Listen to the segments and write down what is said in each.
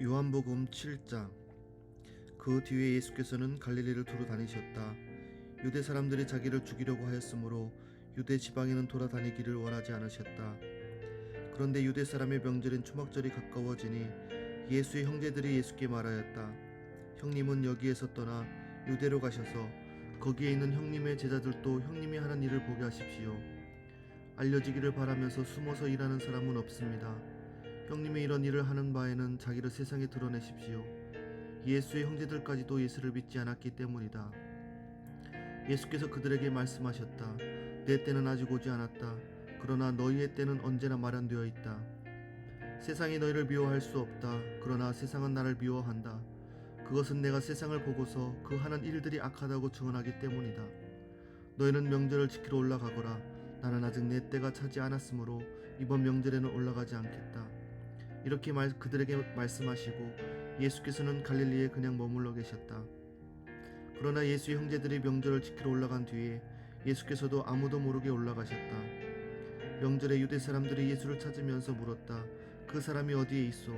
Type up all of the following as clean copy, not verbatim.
요한복음 7장. 그 뒤에 예수께서는 갈릴리를 두루 다니셨다. 유대 사람들이 자기를 죽이려고 하였으므로 유대 지방에는 돌아다니기를 원하지 않으셨다. 그런데 유대 사람의 명절인 초막절이 가까워지니 예수의 형제들이 예수께 말하였다. 형님은 여기에서 떠나 유대로 가셔서 거기에 있는 형님의 제자들도 형님이 하는 일을 보게 하십시오. 알려지기를 바라면서 숨어서 일하는 사람은 없습니다. 형님이 이런 일을 하는 바에는 자기를 세상에 드러내십시오. 예수의 형제들까지도 예수를 믿지 않았기 때문이다. 예수께서 그들에게 말씀하셨다. 내 때는 아직 오지 않았다. 그러나 너희의 때는 언제나 마련되어 있다. 세상이 너희를 미워할 수 없다. 그러나 세상은 나를 미워한다. 그것은 내가 세상을 보고서 그 하는 일들이 악하다고 증언하기 때문이다. 너희는 명절을 지키러 올라가거라. 나는 아직 내 때가 차지 않았으므로 이번 명절에는 올라가지 않겠다. 이렇게 그들에게 말씀하시고 예수께서는 갈릴리에 그냥 머물러 계셨다. 그러나 예수의 형제들이 명절을 지키러 올라간 뒤에 예수께서도 아무도 모르게 올라가셨다. 명절에 유대 사람들이 예수를 찾으면서 물었다. 그 사람이 어디에 있소?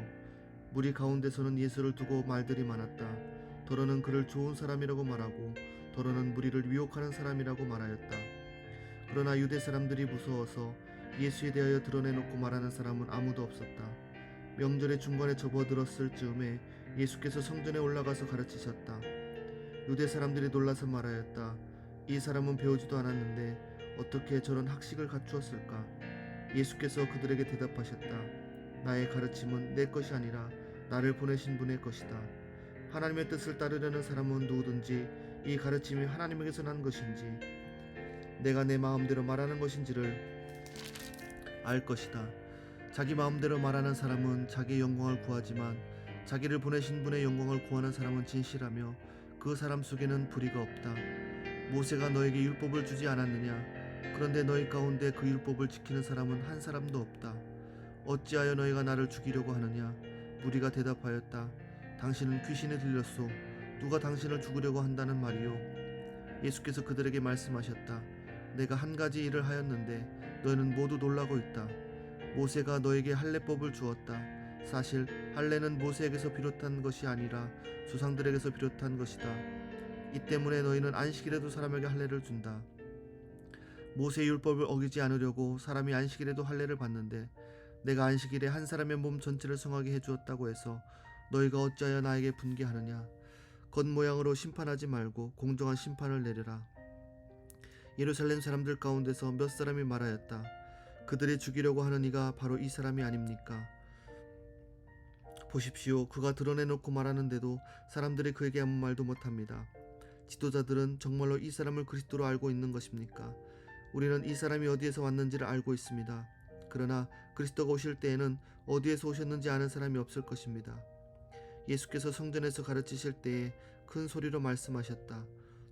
무리 가운데서는 예수를 두고 말들이 많았다. 더러는 그를 좋은 사람이라고 말하고 더러는 무리를 유혹하는 사람이라고 말하였다. 그러나 유대 사람들이 무서워서 예수에 대하여 드러내놓고 말하는 사람은 아무도 없었다. 명절의 중간에 접어들었을 즈음에 예수께서 성전에 올라가서 가르치셨다. 유대 사람들이 놀라서 말하였다. 이 사람은 배우지도 않았는데 어떻게 저런 학식을 갖추었을까? 예수께서 그들에게 대답하셨다. 나의 가르침은 내 것이 아니라 나를 보내신 분의 것이다. 하나님의 뜻을 따르려는 사람은 누구든지 이 가르침이 하나님에게서 난 것인지 내가 내 마음대로 말하는 것인지를 알 것이다. 자기 마음대로 말하는 사람은 자기의 영광을 구하지만 자기를 보내신 분의 영광을 구하는 사람은 진실하며 그 사람 속에는 불의가 없다. 모세가 너에게 율법을 주지 않았느냐? 그런데 너희 가운데 그 율법을 지키는 사람은 한 사람도 없다. 어찌하여 너희가 나를 죽이려고 하느냐? 무리가 대답하였다. 당신은 귀신에 들렸소. 누가 당신을 죽으려고 한다는 말이요? 예수께서 그들에게 말씀하셨다. 내가 한 가지 일을 하였는데 너희는 모두 놀라고 있다. 모세가 너에게 할례법을 주었다. 사실 할례는 모세에게서 비롯한 것이 아니라 조상들에게서 비롯한 것이다. 이 때문에 너희는 안식일에도 사람에게 할례를 준다. 모세의 율법을 어기지 않으려고 사람이 안식일에도 할례를 받는데 내가 안식일에 한 사람의 몸 전체를 성하게 해주었다고 해서 너희가 어찌하여 나에게 분개하느냐? 겉모양으로 심판하지 말고 공정한 심판을 내려라. 예루살렘 사람들 가운데서 몇 사람이 말하였다. 그들이 죽이려고 하는 이가 바로 이 사람이 아닙니까? 보십시오. 그가 드러내놓고 말하는데도 사람들이 그에게 아무 말도 못합니다. 지도자들은 정말로 이 사람을 그리스도로 알고 있는 것입니까? 우리는 이 사람이 어디에서 왔는지를 알고 있습니다. 그러나 그리스도가 오실 때에는 어디에서 오셨는지 아는 사람이 없을 것입니다. 예수께서 성전에서 가르치실 때에 큰 소리로 말씀하셨다.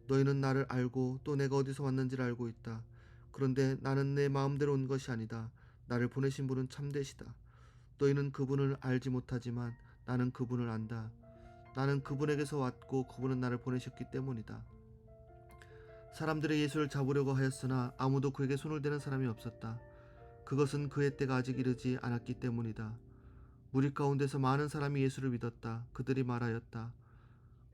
너희는 나를 알고 또 내가 어디서 왔는지를 알고 있다. 그런데 나는 내 마음대로 온 것이 아니다. 나를 보내신 분은 참되시다. 너희는 그분을 알지 못하지만 나는 그분을 안다. 나는 그분에게서 왔고 그분은 나를 보내셨기 때문이다. 사람들이 예수를 잡으려고 하였으나 아무도 그에게 손을 대는 사람이 없었다. 그것은 그의 때가 아직 이르지 않았기 때문이다. 무리 가운데서 많은 사람이 예수를 믿었다. 그들이 말하였다.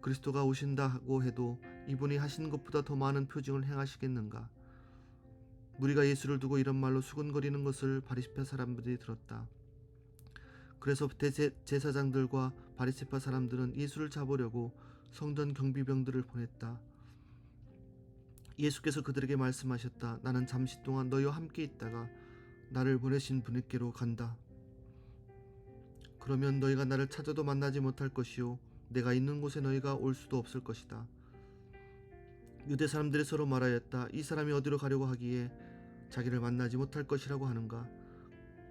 그리스도가 오신다고 해도 이분이 하신 것보다 더 많은 표징을 행하시겠는가? 무리가 예수를 두고 이런 말로 수군거리는 것을 바리새파 사람들이 들었다. 그래서 제사장들과 바리새파 사람들은 예수를 잡으려고 성전 경비병들을 보냈다. 예수께서 그들에게 말씀하셨다. 나는 잠시 동안 너희와 함께 있다가 나를 보내신 분께로 간다. 그러면 너희가 나를 찾아도 만나지 못할 것이요 내가 있는 곳에 너희가 올 수도 없을 것이다. 유대 사람들이 서로 말하였다. 이 사람이 어디로 가려고 하기에 자기를 만나지 못할 것이라고 하는가?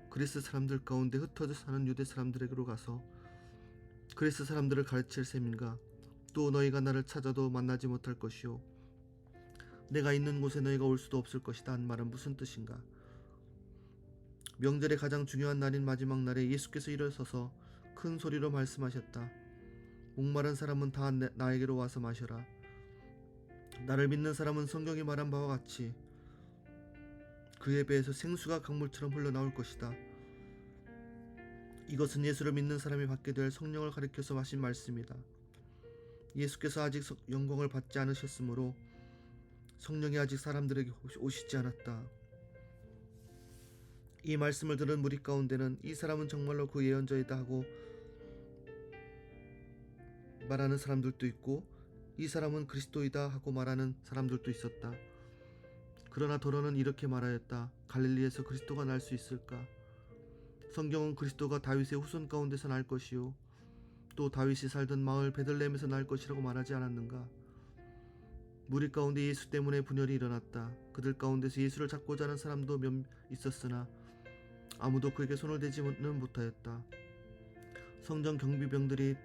그리스 사람들 가운데 흩어져 사는 유대 사람들에게로 가서 그리스 사람들을 가르칠 셈인가? 또 너희가 나를 찾아도 만나지 못할 것이요 내가 있는 곳에 너희가 올 수도 없을 것이다 한 말은 무슨 뜻인가? 명절의 가장 중요한 날인 마지막 날에 예수께서 일어서서 큰 소리로 말씀하셨다. 목마른 사람은 다 나에게로 와서 마셔라. 나를 믿는 사람은 성경이 말한 바와 같이 그의 배에서 생수가 강물처럼 흘러나올 것이다. 이것은 예수를 믿는 사람이 받게 될 성령을 가리켜서 하신 말씀이다. 예수께서 아직 영광을 받지 않으셨으므로 성령이 아직 사람들에게 오시지 않았다. 이 말씀을 들은 무리 가운데는 이 사람은 정말로 그 예언자이다 하고 말하는 사람들도 있고, 이 사람은 그리스도이다 하고 말하는 사람들도 있었다. 그러나 더러는 이렇게 말하였다. 갈릴리에서 그리스도가 날 수 있을까? 성경은 그리스도가 다윗의 후손 가운데서 날 것이요 또 다윗이 살던 마을 베들레헴에서 날 것이라고 말하지 않았는가? 무리 가운데 예수 때문에 분열이 일어났다. 그들 가운데서 예수를 잡고자 하는 사람도 몇 있었으나 아무도 그에게 손을 대지는 못하였다. 성전 경비병들이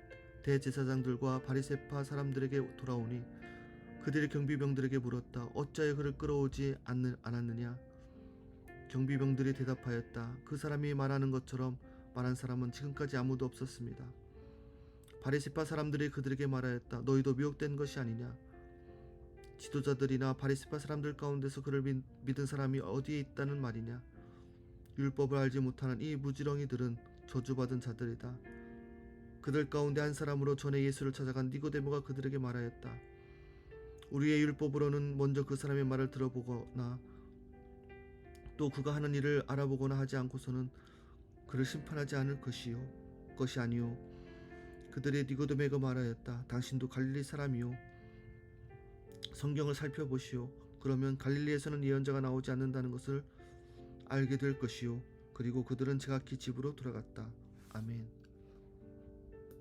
대제사장들과 바리새파 사람들에게 돌아오니 그들이 경비병들에게 물었다. 어찌하여 그를 끌어오지 않았느냐? 경비병들이 대답하였다. 그 사람이 말하는 것처럼 말한 사람은 지금까지 아무도 없었습니다. 바리새파 사람들이 그들에게 말하였다. 너희도 미혹된 것이 아니냐? 지도자들이나 바리새파 사람들 가운데서 그를 믿은 사람이 어디에 있다는 말이냐? 율법을 알지 못하는 이 무지렁이들은 저주받은 자들이다. 그들 가운데 한 사람으로 전에 예수를 찾아간 니고데모가 그들에게 말하였다. 우리의 율법으로는 먼저 그 사람의 말을 들어보거나 또 그가 하는 일을 알아보거나 하지 않고서는 그를 심판하지 않을 것이 아니요. 그들의 니고데모가 말하였다. 당신도 갈릴리 사람이요. 성경을 살펴보시오. 그러면 갈릴리에서는 예언자가 나오지 않는다는 것을 알게 될 것이요. 그리고 그들은 제각기 집으로 돌아갔다. 아멘.